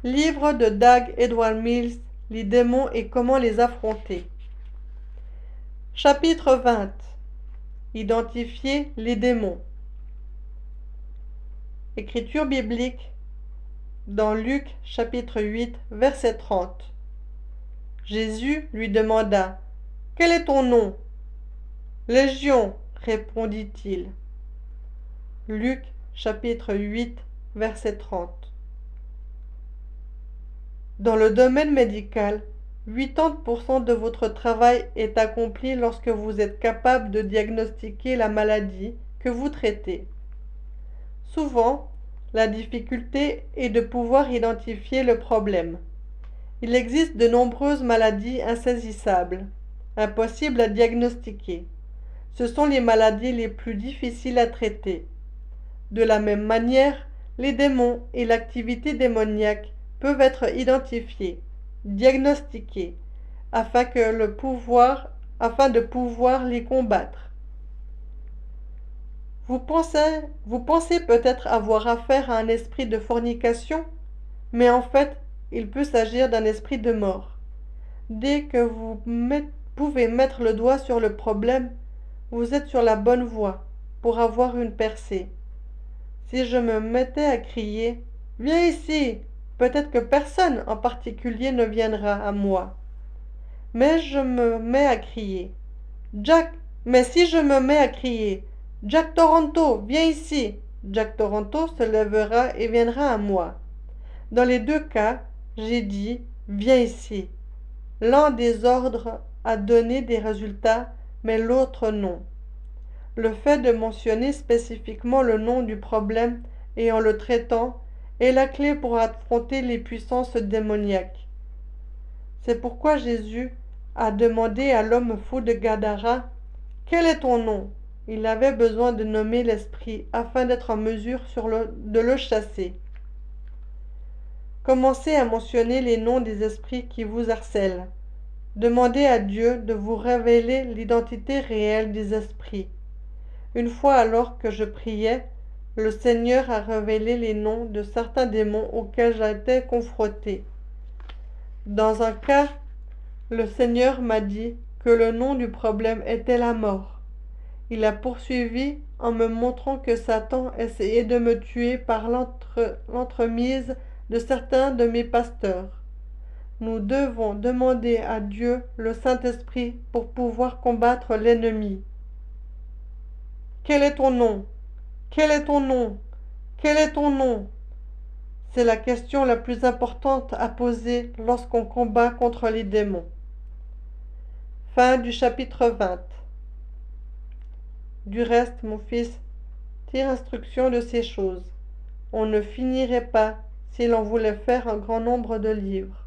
Livre de Dag Edward Mills, Les démons et comment les affronter. Chapitre 20. Identifier les démons. Écriture biblique dans Luc chapitre 8 verset 30. Jésus lui demanda: « Quel est ton nom ?» « Légion, répondit-il. Luc chapitre 8 verset 30. Dans le domaine médical, 80% de votre travail est accompli lorsque vous êtes capable de diagnostiquer la maladie que vous traitez. Souvent, la difficulté est de pouvoir identifier le problème. Il existe de nombreuses maladies insaisissables, impossibles à diagnostiquer. Ce sont les maladies les plus difficiles à traiter. De la même manière, les démons et l'activité démoniaque peuvent être identifiés, diagnostiqués, afin de pouvoir les combattre. Vous pensez peut-être avoir affaire à un esprit de fornication, mais en fait, il peut s'agir d'un esprit de mort. Dès que vous pouvez mettre le doigt sur le problème, vous êtes sur la bonne voie pour avoir une percée. Si je me mettais à crier « Viens ici !» peut-être que personne en particulier ne viendra à moi. Mais je me mets à crier « Jack !» Mais si je me mets à crier « Jack Toronto, viens ici !» Jack Toronto se lèvera et viendra à moi. Dans les deux cas, j'ai dit « Viens ici !» L'un des ordres a donné des résultats, mais l'autre non. Le fait de mentionner spécifiquement le nom du problème et en le traitant est la clé pour affronter les puissances démoniaques. C'est pourquoi Jésus a demandé à l'homme fou de Gadara « Quel est ton nom ?» Il avait besoin de nommer l'esprit afin d'être en mesure de le chasser. Commencez à mentionner les noms des esprits qui vous harcèlent. Demandez à Dieu de vous révéler l'identité réelle des esprits. Une fois alors que je priais, le Seigneur a révélé les noms de certains démons auxquels j'étais confronté. Dans un cas, le Seigneur m'a dit que le nom du problème était la mort. Il a poursuivi en me montrant que Satan essayait de me tuer par l'entremise de certains de mes pasteurs. Nous devons demander à Dieu le Saint-Esprit pour pouvoir combattre l'ennemi. Quel est ton nom? Quel est ton nom? Quel est ton nom? C'est la question la plus importante à poser lorsqu'on combat contre les démons. Fin du chapitre 20. Du reste, mon fils, tire instruction de ces choses. On ne finirait pas si l'on voulait faire un grand nombre de livres.